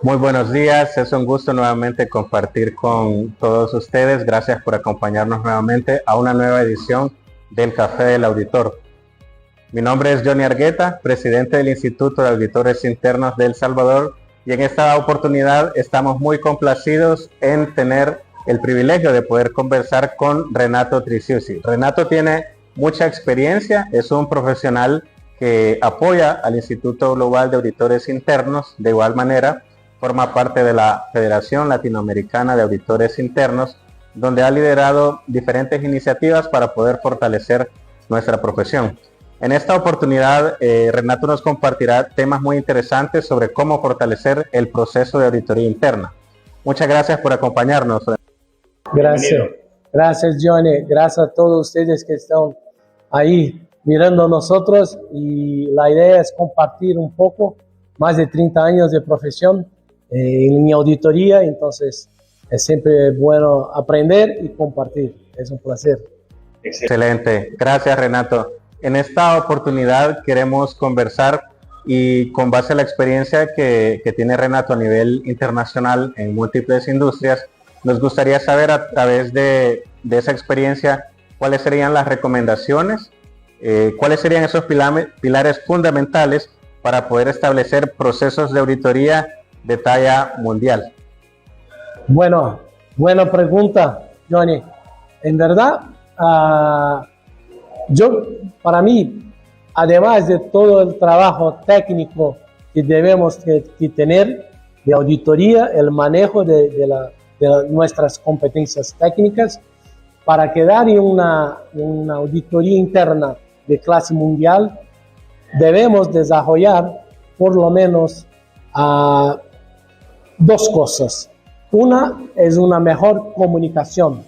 Muy buenos días, es un gusto nuevamente compartir con todos ustedes. Gracias por acompañarnos nuevamente a una nueva edición del Café del Auditor. Mi nombre es Johnny Argueta, presidente del Instituto de Auditores Internos de El Salvador, y en esta oportunidad estamos muy complacidos en tener el privilegio de poder conversar con Renato Triciusi. Renato tiene mucha experiencia, es un profesional que apoya al Instituto Global de Auditores Internos. De igual manera, forma parte de la Federación Latinoamericana de Auditores Internos, donde ha liderado diferentes iniciativas para poder fortalecer nuestra profesión. En esta oportunidad, Renato nos compartirá temas muy interesantes sobre cómo fortalecer el proceso de auditoría interna. Muchas gracias por acompañarnos. Gracias Johnny, gracias a todos ustedes que están ahí mirando a nosotros, y la idea es compartir un poco, más de 30 años de profesión en mi auditoría, entonces es siempre bueno aprender y compartir, es un placer. Excelente, gracias Renato. En esta oportunidad queremos conversar, y con base a la experiencia que tiene Renato a nivel internacional en múltiples industrias, nos gustaría saber a través de esa experiencia cuáles serían las recomendaciones, cuáles serían esos pilares fundamentales para poder establecer procesos de auditoría de talla mundial. Bueno, buena pregunta, Johnny. En verdad, para mí, además de todo el trabajo técnico que debemos que tener de auditoría, el manejo de nuestras competencias técnicas, para quedar en una auditoría interna de clase mundial, debemos desarrollar por lo menos dos cosas. Una es una mejor comunicación.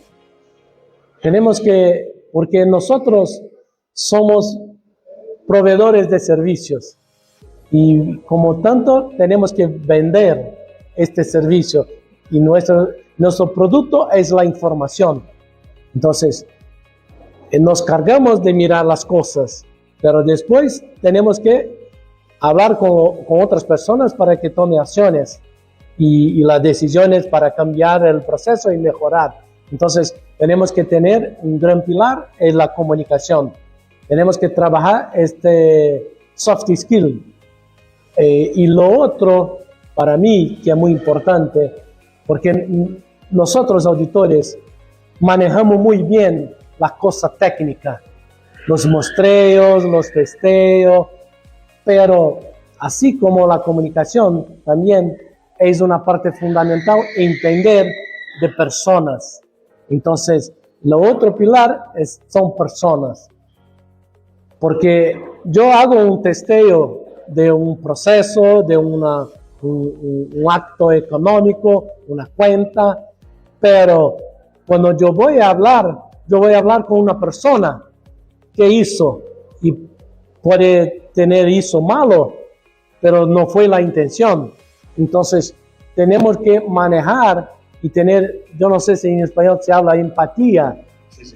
Porque nosotros somos proveedores de servicios, y como tanto tenemos que vender este servicio, y nuestro producto es la información. Entonces, nos cargamos de mirar las cosas, pero después tenemos que hablar con otras personas para que tomen acciones y las decisiones para cambiar el proceso y mejorar. Entonces, tenemos que tener un gran pilar en la comunicación. Tenemos que trabajar soft skill. Y lo otro, para mí, que es muy importante, porque nosotros auditores manejamos muy bien las cosas técnicas, los muestreos, los testeos, pero así como la comunicación también es una parte fundamental, entender de personas. Entonces, lo otro pilar son personas, porque yo hago un testeo de un proceso, de un acto económico, una cuenta, pero cuando yo voy a hablar con una persona que hizo, y puede hizo malo, pero no fue la intención. Entonces, tenemos que manejar y tener, yo no sé si en español se habla empatía.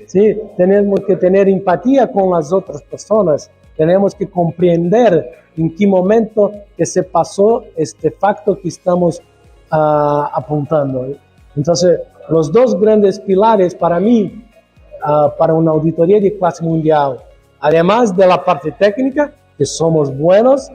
Sí, tenemos que tener empatía con las otras personas. Tenemos que comprender en qué momento que se pasó este facto que estamos apuntando. Entonces, los dos grandes pilares para mí, para una auditoría de clase mundial, además de la parte técnica, que somos buenos,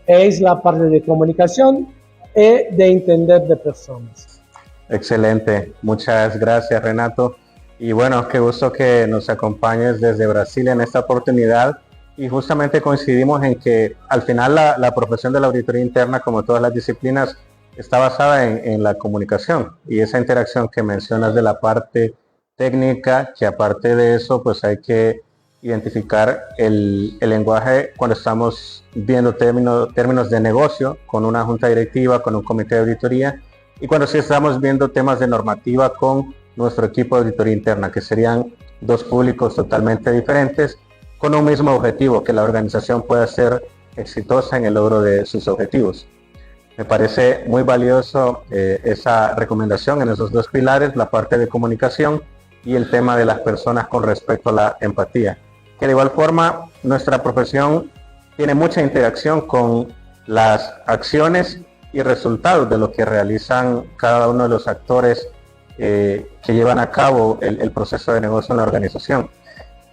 es la parte de comunicación y de entender de personas. Excelente, muchas gracias Renato. Y bueno, qué gusto que nos acompañes desde Brasil en esta oportunidad, y justamente coincidimos en que al final la profesión de la auditoría interna, como todas las disciplinas, está basada en la comunicación, y esa interacción que mencionas de la parte técnica, que aparte de eso pues hay que identificar el lenguaje cuando estamos viendo términos de negocio con una junta directiva, con un comité de auditoría, y cuando sí estamos viendo temas de normativa con nuestro equipo de auditoría interna, que serían dos públicos totalmente diferentes, con un mismo objetivo, que la organización pueda ser exitosa en el logro de sus objetivos. Me parece muy valioso esa recomendación en esos dos pilares, la parte de comunicación y el tema de las personas con respecto a la empatía. Que de igual forma nuestra profesión tiene mucha interacción con las acciones y resultados de lo que realizan cada uno de los actores que llevan a cabo el proceso de negocio en la organización.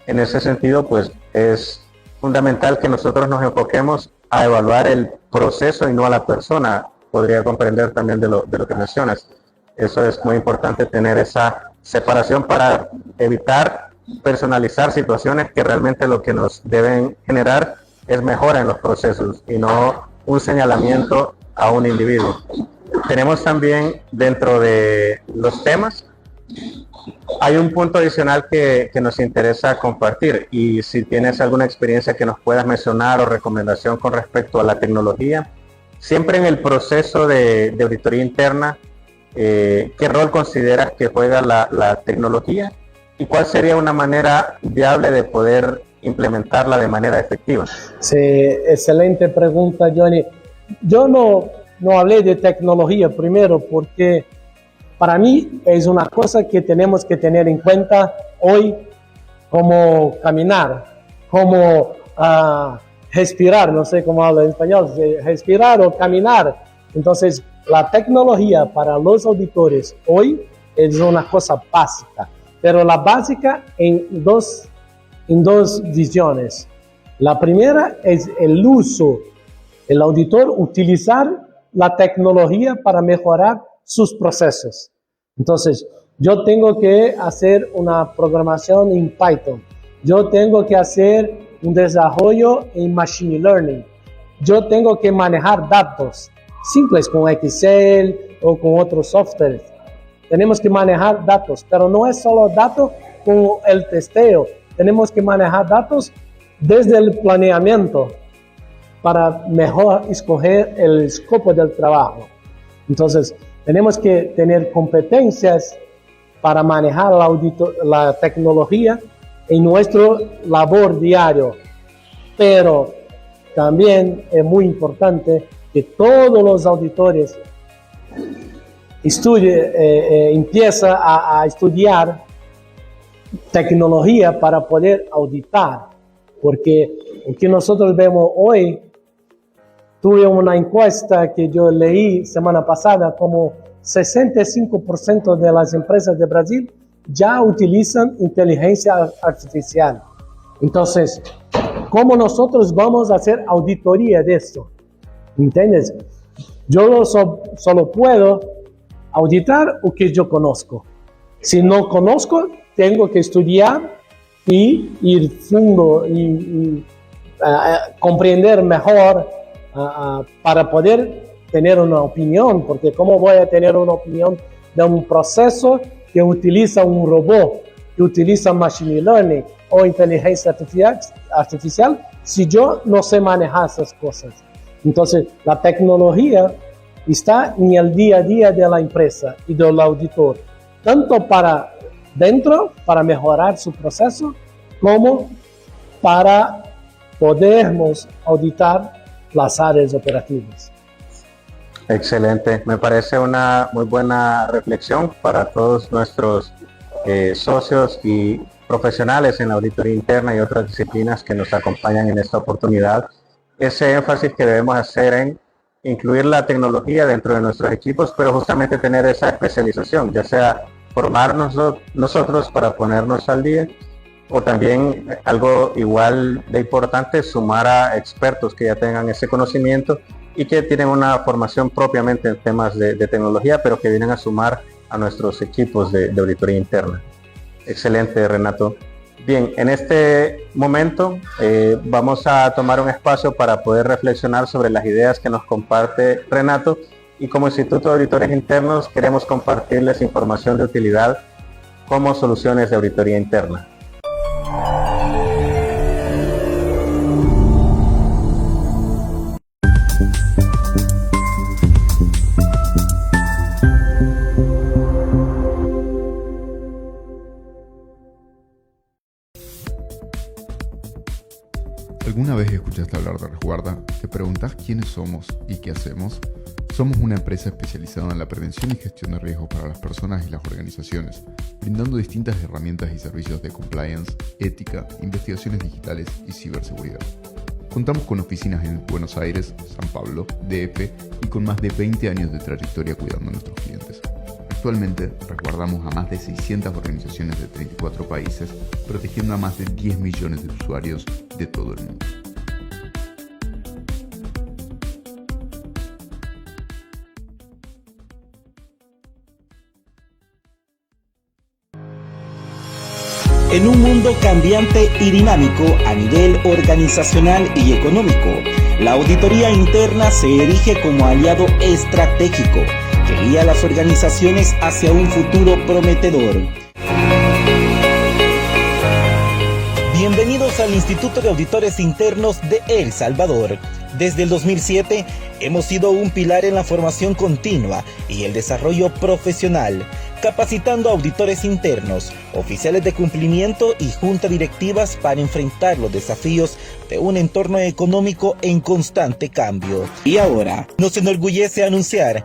En ese sentido, pues es fundamental que nosotros nos enfoquemos a evaluar el proceso y no a la persona. Podría comprender también de lo que mencionas. Eso es muy importante, tener esa separación para evitar personalizar situaciones que realmente lo que nos deben generar es mejora en los procesos y no un señalamiento a un individuo. Tenemos también dentro de los temas, hay un punto adicional que nos interesa compartir, y si tienes alguna experiencia que nos puedas mencionar o recomendación con respecto a la tecnología, siempre en el proceso de auditoría interna, ¿qué rol consideras que juega la tecnología y cuál sería una manera viable de poder implementarla de manera efectiva? Sí, excelente pregunta, Johnny. Yo no hablé de tecnología primero porque para mí es una cosa que tenemos que tener en cuenta hoy, como caminar, como respirar, no sé cómo hablo en español, respirar o caminar. Entonces, la tecnología para los auditores hoy es una cosa básica, pero la básica en dos visiones. La primera es el uso, el auditor utilizar la tecnología para mejorar sus procesos. Entonces, yo tengo que hacer una programación en Python. Yo tengo que hacer un desarrollo en Machine Learning. Yo tengo que manejar datos simples con Excel o con otros softwares. Tenemos que manejar datos, pero no es solo datos con el testeo. Tenemos que manejar datos desde el planeamiento para mejor escoger el escopo del trabajo. Entonces, tenemos que tener competencias para manejar la tecnología en nuestro labor diario. Pero también es muy importante que todos los auditores empiecen a estudiar tecnología para poder auditar. Porque lo que nosotros vemos hoy, tuve una encuesta que yo leí semana pasada, como 65% de las empresas de Brasil ya utilizan inteligencia artificial. Entonces, ¿cómo nosotros vamos a hacer auditoría de esto? ¿Entiendes? Yo solo puedo auditar lo que yo conozco. Si no conozco, tengo que estudiar y ir fundo y comprender mejor para poder tener una opinión, porque ¿cómo voy a tener una opinión de un proceso que utiliza un robot, que utiliza Machine Learning o inteligencia artificial si yo no sé manejar esas cosas? Entonces, la tecnología está en el día a día de la empresa y del auditor, tanto para dentro, para mejorar su proceso, como para podermos auditar las áreas operativas. Excelente, me parece una muy buena reflexión para todos nuestros socios y profesionales en la auditoría interna y otras disciplinas que nos acompañan en esta oportunidad. Ese énfasis que debemos hacer en incluir la tecnología dentro de nuestros equipos, pero justamente tener esa especialización, ya sea formarnos nosotros para ponernos al día, o también algo igual de importante, sumar a expertos que ya tengan ese conocimiento y que tienen una formación propiamente en temas de tecnología, pero que vienen a sumar a nuestros equipos de auditoría interna. Excelente, Renato. Bien, en este momento vamos a tomar un espacio para poder reflexionar sobre las ideas que nos comparte Renato, y como Instituto de Auditores Internos queremos compartirles información de utilidad como soluciones de auditoría interna. ¿Alguna vez escuchaste hablar de Resguarda? ¿Te preguntas quiénes somos y qué hacemos? Somos una empresa especializada en la prevención y gestión de riesgos para las personas y las organizaciones, brindando distintas herramientas y servicios de compliance, ética, investigaciones digitales y ciberseguridad. Contamos con oficinas en Buenos Aires, San Pablo, DF y con más de 20 años de trayectoria cuidando a nuestros clientes. Actualmente resguardamos a más de 600 organizaciones de 34 países, protegiendo a más de 10 millones de usuarios de todo el mundo. En un mundo cambiante y dinámico a nivel organizacional y económico, la auditoría interna se erige como aliado estratégico que guía a las organizaciones hacia un futuro prometedor. Bienvenidos al Instituto de Auditores Internos de El Salvador. Desde el 2007 hemos sido un pilar en la formación continua y el desarrollo profesional, capacitando a auditores internos, oficiales de cumplimiento y junta directivas para enfrentar los desafíos de un entorno económico en constante cambio. Y ahora nos enorgullece anunciar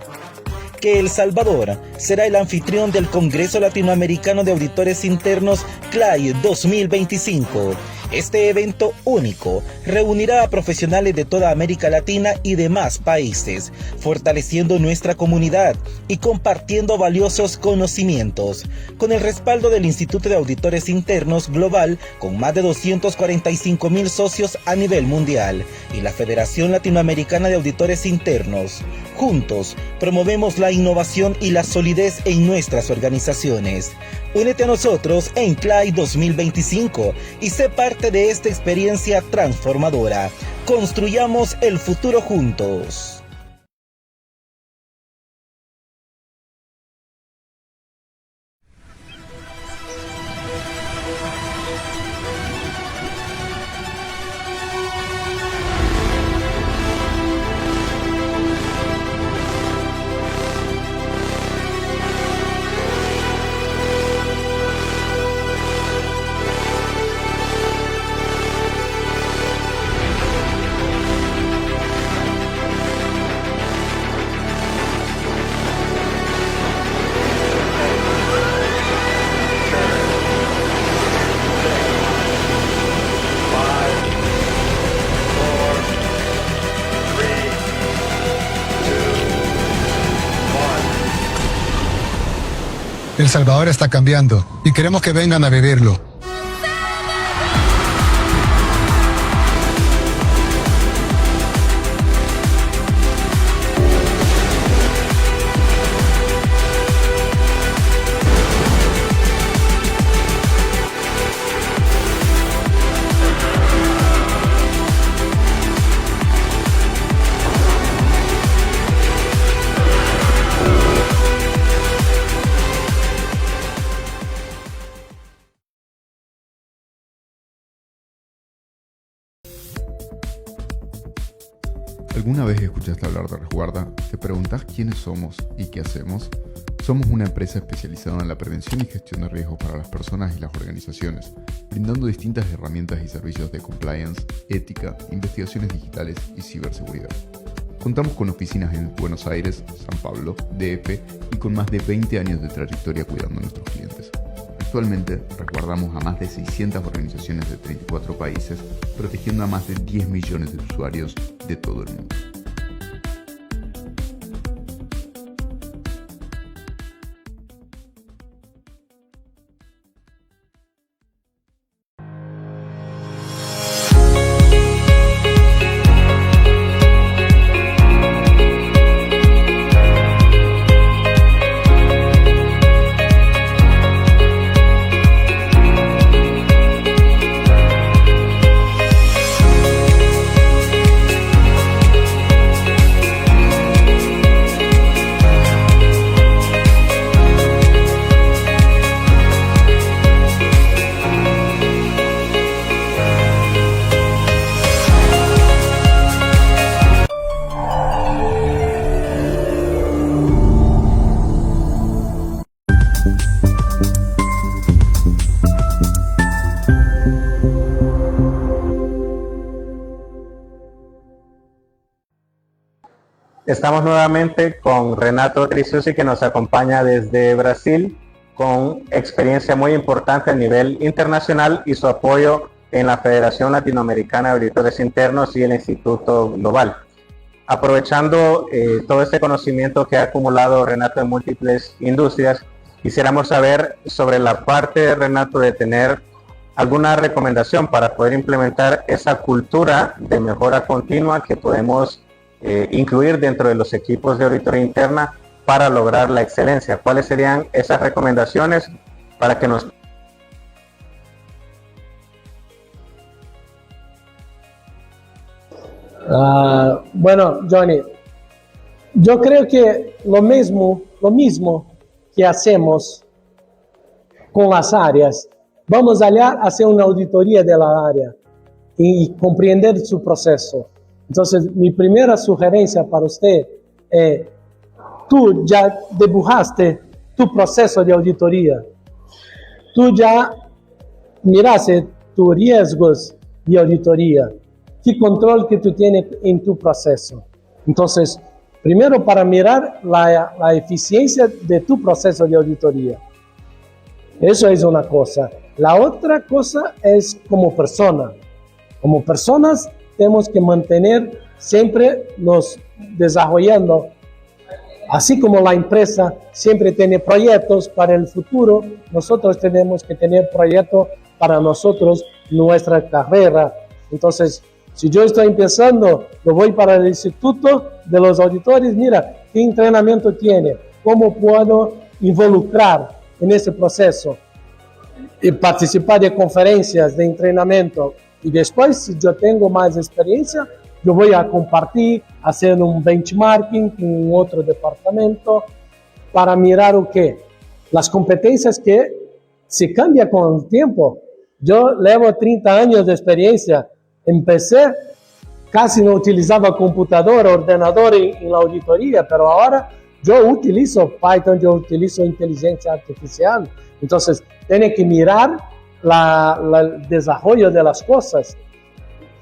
que El Salvador será el anfitrión del Congreso Latinoamericano de Auditores Internos CLAI 2025. Este evento único reunirá a profesionales de toda América Latina y demás países, fortaleciendo nuestra comunidad y compartiendo valiosos conocimientos. Con el respaldo del Instituto de Auditores Internos Global, con más de 245,000 socios a nivel mundial, y la Federación Latinoamericana de Auditores Internos. Juntos, promovemos la innovación y la solidez en nuestras organizaciones. Únete a nosotros en CLAI 2025 y sé parte de esta experiencia transformadora. Construyamos el futuro juntos. El Salvador está cambiando y queremos que vengan a vivirlo. ¿Alguna vez escuchaste hablar de Resguarda? ¿Te preguntas quiénes somos y qué hacemos? Somos una empresa especializada en la prevención y gestión de riesgos para las personas y las organizaciones, brindando distintas herramientas y servicios de compliance, ética, investigaciones digitales y ciberseguridad. Contamos con oficinas en Buenos Aires, San Pablo, DF y con más de 20 años de trayectoria cuidando a nuestros clientes. Actualmente resguardamos a más de 600 organizaciones de 34 países, protegiendo a más de 10 millones de usuarios de todo el mundo. Estamos nuevamente con Renato Trisusi, que nos acompaña desde Brasil con experiencia muy importante a nivel internacional y su apoyo en la Federación Latinoamericana de Auditores Internos y el Instituto Global. Aprovechando todo este conocimiento que ha acumulado Renato en múltiples industrias, quisiéramos saber sobre la parte, Renato, de tener alguna recomendación para poder implementar esa cultura de mejora continua que podemos incluir dentro de los equipos de auditoría interna para lograr la excelencia. ¿Cuáles serían esas recomendaciones para que nos... Bueno, Johnny, yo creo que lo mismo que hacemos con las áreas, vamos allá a hacer una auditoría de la área y comprender su proceso. Entonces, mi primera sugerencia para usted es, tú ya dibujaste tu proceso de auditoría, tú ya miraste tus riesgos de auditoría, qué control que tú tienes en tu proceso. Entonces, primero para mirar la eficiencia de tu proceso de auditoría. Eso es una cosa. La otra cosa es como persona. Como personas tenemos que mantener siempre nos desarrollando. Así como la empresa siempre tiene proyectos para el futuro, nosotros tenemos que tener proyectos para nosotros, nuestra carrera. Entonces, si yo estoy empezando, yo voy para el Instituto de los Auditores, mira, ¿qué entrenamiento tiene? ¿Cómo puedo involucrar en ese proceso? Y participar de conferencias de entrenamiento. Y después, si yo tengo más experiencia, yo voy a compartir, hacer un benchmarking con otro departamento para mirar o qué. Las competencias que se cambian con el tiempo. Yo llevo 30 años de experiencia. Empecé, casi no utilizaba computador, ordenador en la auditoría, pero ahora yo utilizo Python, yo utilizo inteligencia artificial. Entonces, tiene que mirar el desarrollo de las cosas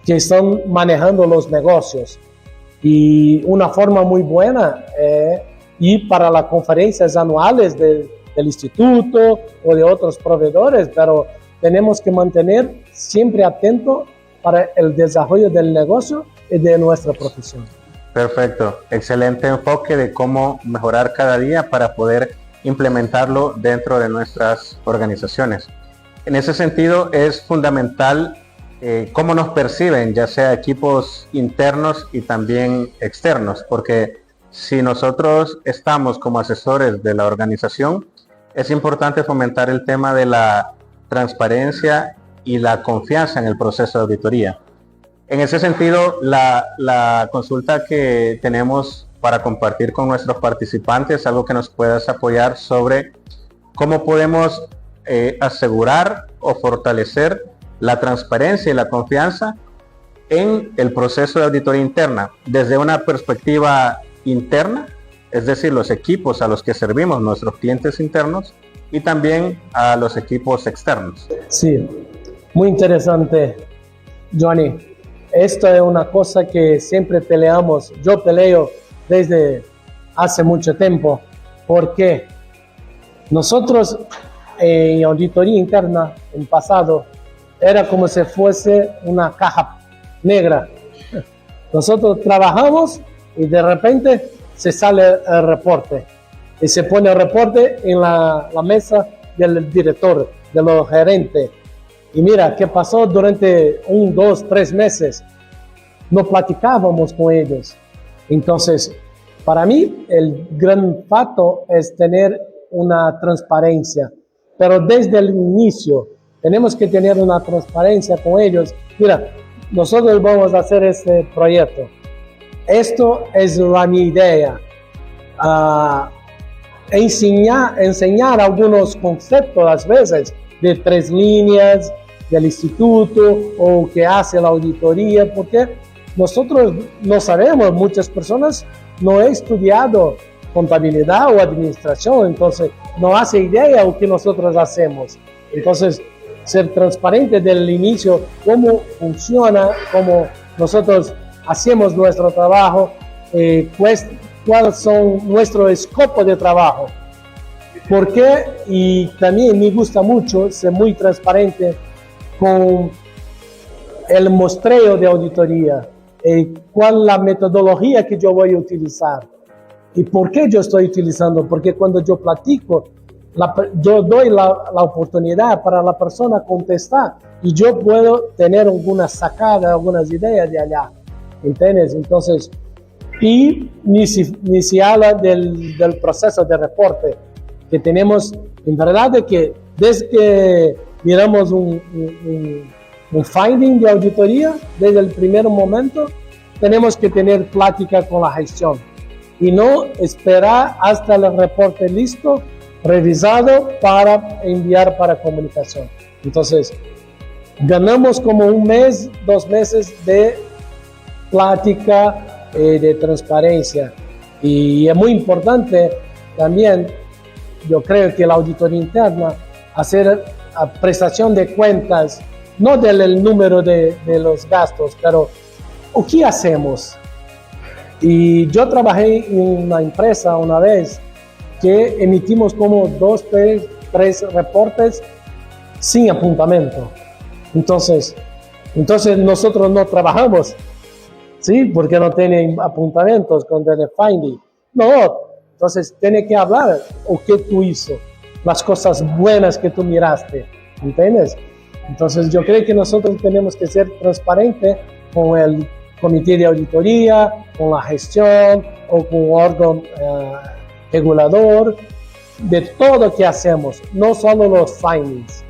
que están manejando los negocios. Y una forma muy buena es ir para las conferencias anuales del instituto o de otros proveedores, pero tenemos que mantener siempre atento para el desarrollo del negocio y de nuestra profesión. Perfecto, excelente enfoque de cómo mejorar cada día para poder implementarlo dentro de nuestras organizaciones. En ese sentido es fundamental cómo nos perciben, ya sea equipos internos y también externos, porque si nosotros estamos como asesores de la organización, es importante fomentar el tema de la transparencia y la confianza en el proceso de auditoría. En ese sentido, la consulta que tenemos para compartir con nuestros participantes es algo que nos puedas apoyar sobre cómo podemos asegurar o fortalecer la transparencia y la confianza en el proceso de auditoría interna desde una perspectiva interna, es decir, los equipos a los que servimos, nuestros clientes internos, y también a los equipos externos. Sí, muy interesante, Johnny. Esto es una cosa que siempre peleamos. Yo peleo desde hace mucho tiempo, porque nosotros en auditoría interna, en pasado, era como si fuese una caja negra. Nosotros trabajamos y de repente se sale el reporte y se pone el reporte en la mesa del director, de los gerentes. Y mira, ¿qué pasó durante 1, 2, 3 meses? No platicábamos con ellos. Entonces, para mí, el gran paso es tener una transparencia. Pero desde el inicio, tenemos que tener una transparencia con ellos. Mira, nosotros vamos a hacer este proyecto. Esto es mi idea. Enseñar algunos conceptos, a veces, de 3 líneas del instituto o que hace la auditoría, porque nosotros no sabemos, muchas personas no han estudiado contabilidad o administración, entonces no hace idea de lo que nosotros hacemos. Entonces, ser transparente desde el inicio, cómo funciona, cómo nosotros hacemos nuestro trabajo, cuáles son nuestro escopo de trabajo. Porque, y también me gusta mucho ser muy transparente con el muestreo de auditoría, cuál es la metodología que yo voy a utilizar y por qué yo estoy utilizando, porque cuando yo platico, yo doy la oportunidad para la persona contestar y yo puedo tener algunas sacadas, algunas ideas de allá, ¿entiendes? Entonces, y ni se habla del proceso de reporte que tenemos, en verdad, de que desde que miramos un finding de auditoría, desde el primer momento, tenemos que tener plática con la gestión y no esperar hasta el reporte listo, revisado para enviar para comunicación. Entonces, ganamos como 1 mes, 2 meses de plática, de transparencia. Y es muy importante también, yo creo que la auditoría interna, hacer prestación de cuentas, no del número de los gastos, pero ¿qué hacemos? Y yo trabajé en una empresa una vez que emitimos como 2, 3 reportes sin apuntamiento. Entonces nosotros no trabajamos, ¿sí? Porque no tienen apuntamientos con el finding. No, entonces tiene que hablar o qué tú hizo, las cosas buenas que tú miraste, ¿entiendes? Entonces yo creo que nosotros tenemos que ser transparentes con el comité de auditoría, con la gestión o con un órgano regulador, de todo lo que hacemos, no solo los findings.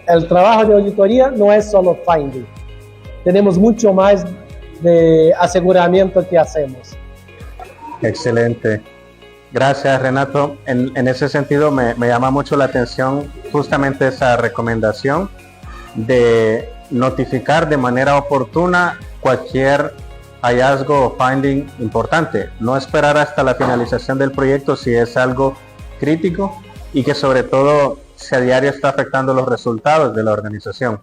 El trabajo de auditoría no es solo finding, tenemos mucho más de aseguramiento que hacemos. Excelente. Gracias, Renato. En ese sentido me llama mucho la atención justamente esa recomendación de notificar de manera oportuna cualquier hallazgo o finding importante. No esperar hasta la finalización del proyecto si es algo crítico y que sobre todo si a diario está afectando los resultados de la organización.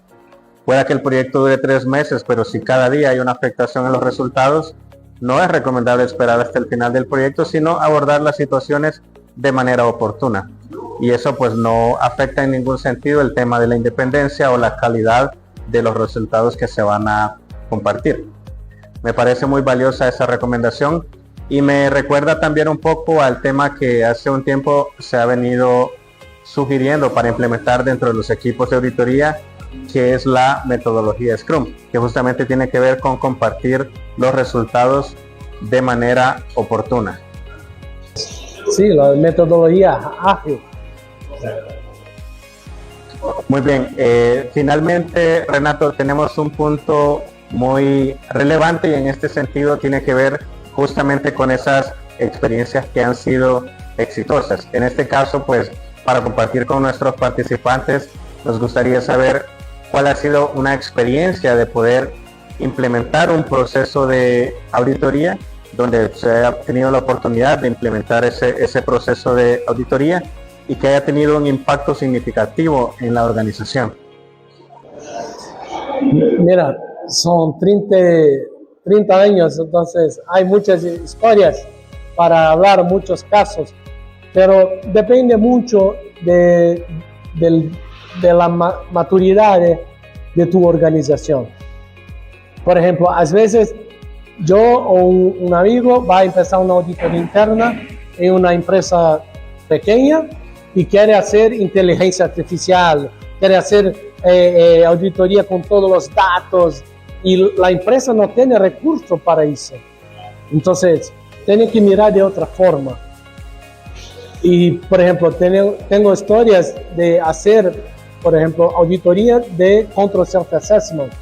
Puede que el proyecto dure 3 meses, pero si cada día hay una afectación en los resultados, no es recomendable esperar hasta el final del proyecto, sino abordar las situaciones de manera oportuna. Y eso pues no afecta en ningún sentido el tema de la independencia o la calidad de los resultados que se van a compartir. Me parece muy valiosa esa recomendación y me recuerda también un poco al tema que hace un tiempo se ha venido sugiriendo para implementar dentro de los equipos de auditoría, que es la metodología Scrum, que justamente tiene que ver con compartir los resultados de manera oportuna. Sí, la metodología ágil. Muy bien, finalmente, Renato, tenemos un punto muy relevante y en este sentido tiene que ver justamente con esas experiencias que han sido exitosas. En este caso, pues, para compartir con nuestros participantes, nos gustaría saber cuál ha sido una experiencia de poder implementar un proceso de auditoría donde se ha tenido la oportunidad de implementar ese proceso de auditoría y que haya tenido un impacto significativo en la organización. Mira, son 30 años, entonces hay muchas historias para hablar, muchos casos, pero depende mucho de la maturidad de tu organización. Por ejemplo, a veces yo o un amigo va a empezar una auditoría interna en una empresa pequeña y quiere hacer inteligencia artificial, quiere hacer auditoría con todos los datos y la empresa no tiene recursos para eso. Entonces, tiene que mirar de otra forma. Y, por ejemplo, tengo historias de hacer, por ejemplo, auditoría de control self-assessment,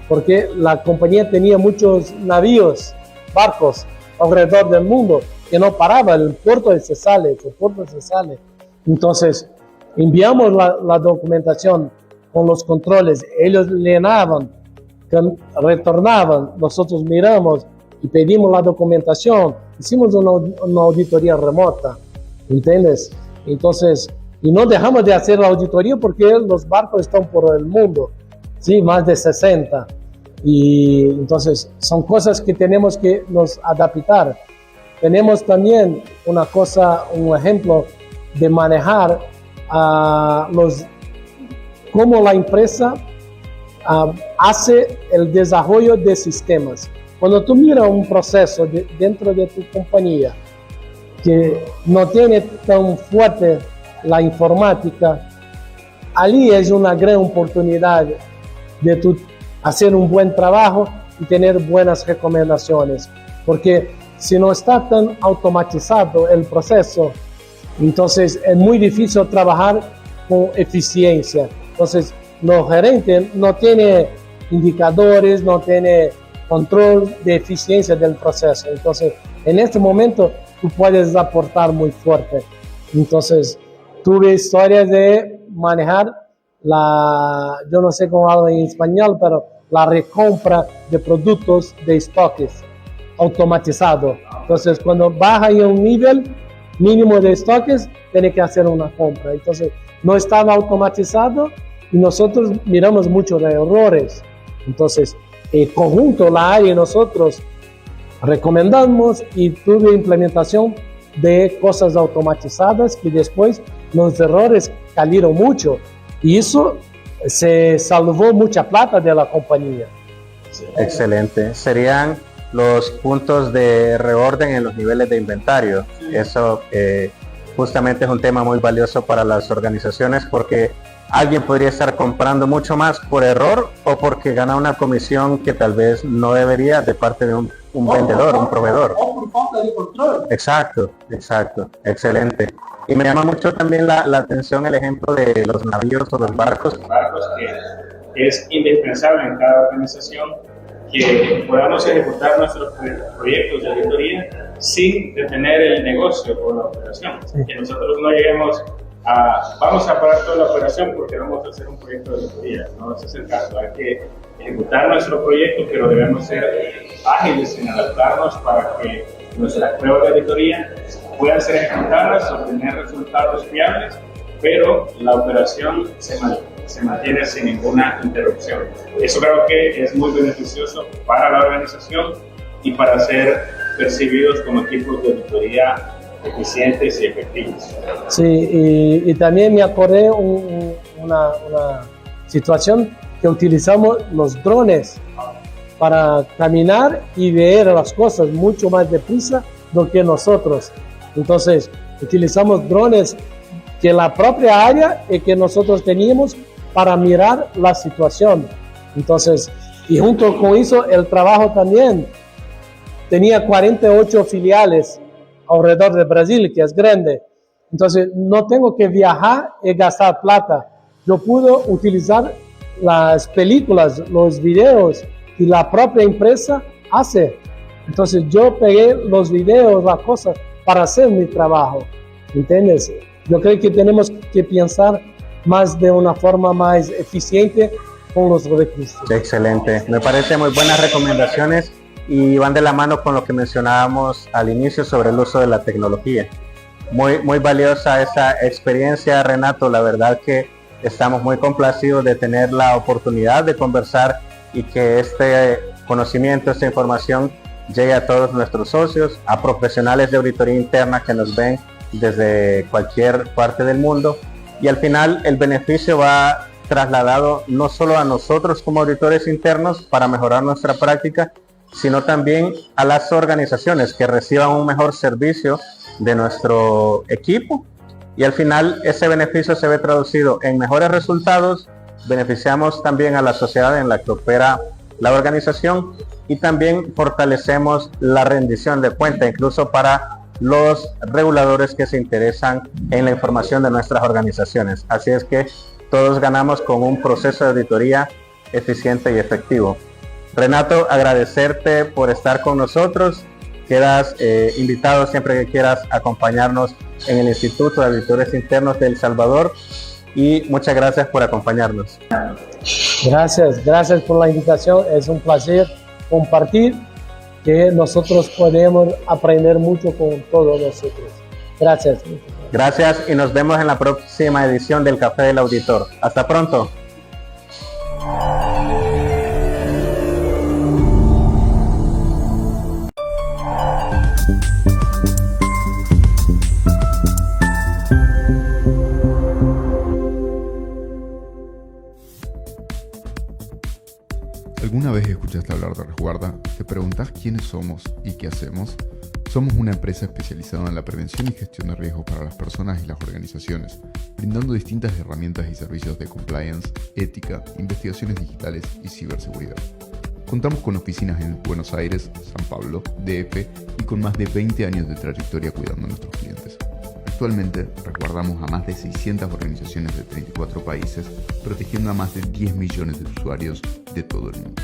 porque la compañía tenía muchos navíos, barcos alrededor del mundo que no paraba, el puerto se sale. Entonces, enviamos la documentación con los controles, ellos llenaban, retornaban, nosotros miramos y pedimos la documentación, hicimos una auditoría remota, ¿entiendes? Entonces, y no dejamos de hacer la auditoría porque los barcos están por el mundo, ¿sí? Más de 60. Y entonces son cosas que tenemos que nos adaptar. Tenemos también un ejemplo de manejar cómo la empresa hace el desarrollo de sistemas. Cuando tú miras un proceso dentro de tu compañía que no tiene tan fuerte la informática, allí es una gran oportunidad de tú hacer un buen trabajo y tener buenas recomendaciones, porque si no está tan automatizado el proceso, entonces es muy difícil trabajar con eficiencia. Entonces los gerentes no tienen indicadores, no tienen control de eficiencia del proceso. Entonces en este momento tú puedes aportar muy fuerte. Entonces tuve historias de manejar yo no sé cómo hablo en español, pero la recompra de productos de estoques automatizado. Entonces cuando baja en un nivel mínimo de estoques, tiene que hacer una compra. Entonces no estaba automatizado y nosotros miramos muchos errores. Entonces el conjunto, la área, nosotros recomendamos y tuve implementación de cosas automatizadas que después los errores cayeron mucho y eso se salvó mucha plata de la compañía. Excelente. Serían los puntos de reorden en los niveles de inventario. Eso justamente es un tema muy valioso para las organizaciones porque alguien podría estar comprando mucho más por error o porque gana una comisión que tal vez no debería de parte de un vendedor, un proveedor. O por falta de control. Exacto, excelente. Y me llama mucho también la atención el ejemplo de los navíos o los barcos. Que es indispensable en cada organización que podamos ejecutar nuestros proyectos de auditoría sin detener el negocio o la operación. Que nosotros no lleguemos vamos a parar toda la operación porque vamos a hacer un proyecto de auditoría. No ese es el caso. Hay que ejecutar nuestro proyecto, pero debemos ser ágiles en adaptarnos para que nuestras pruebas de auditoría puedan ser ejecutadas, obtener resultados fiables, pero la operación se mantiene sin ninguna interrupción. Eso creo que es muy beneficioso para la organización y para ser percibidos como equipos de auditoría eficientes y efectivos. Sí, y también me acordé una situación que utilizamos los drones para caminar y ver las cosas mucho más deprisa do que nosotros. Entonces, utilizamos drones que la propia área y que nosotros teníamos para mirar la situación. Entonces, y junto con eso, el trabajo también. Tenía 48 filiales alrededor de Brasil, que es grande. Entonces, no tengo que viajar y gastar plata. Yo puedo utilizar las películas, los videos que la propia empresa hace. Entonces, yo pegué los videos, las cosas, para hacer mi trabajo. ¿Entiendes? Yo creo que tenemos que pensar más de una forma más eficiente con los recursos. Excelente. Me parece muy buenas recomendaciones y van de la mano con lo que mencionábamos al inicio sobre el uso de la tecnología. Muy valiosa esa experiencia, Renato. La verdad que estamos muy complacidos de tener la oportunidad de conversar y que este conocimiento, esta información llegue a todos nuestros socios, a profesionales de auditoría interna que nos ven desde cualquier parte del mundo, y al final el beneficio va trasladado no solo a nosotros como auditores internos para mejorar nuestra práctica, sino también a las organizaciones que reciban un mejor servicio de nuestro equipo, y al final ese beneficio se ve traducido en mejores resultados. Beneficiamos también a la sociedad en la que opera la organización y también fortalecemos la rendición de cuenta, incluso para los reguladores que se interesan en la información de nuestras organizaciones. Así es que todos ganamos con un proceso de auditoría eficiente y efectivo. Renato, agradecerte por estar con nosotros. Quedas invitado siempre que quieras acompañarnos en el Instituto de Auditores Internos de El Salvador, y muchas gracias por acompañarnos. Gracias por la invitación. Es un placer compartir, que nosotros podemos aprender mucho con todos nosotros. Gracias Y nos vemos en la próxima edición del Café del Auditor. Hasta pronto. escuchaste hablar de Resguarda, ¿te preguntás quiénes somos y qué hacemos? Somos una empresa especializada en la prevención y gestión de riesgos para las personas y las organizaciones, brindando distintas herramientas y servicios de compliance, ética, investigaciones digitales y ciberseguridad. Contamos con oficinas en Buenos Aires, San Pablo, DF y con más de 20 años de trayectoria cuidando a nuestros clientes. Actualmente resguardamos a más de 600 organizaciones de 34 países, protegiendo a más de 10 millones de usuarios de todo el mundo.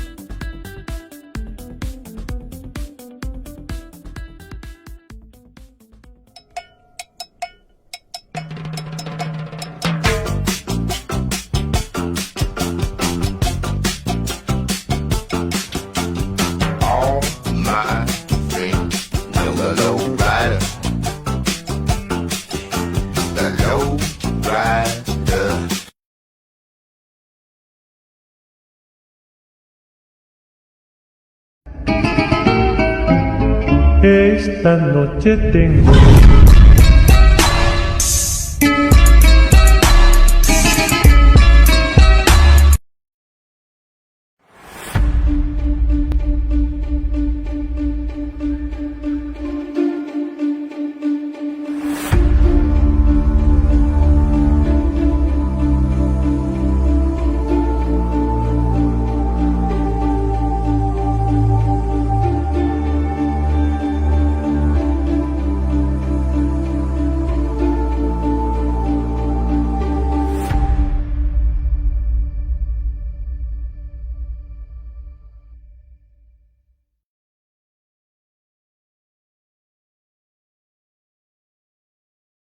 Esta noche tengo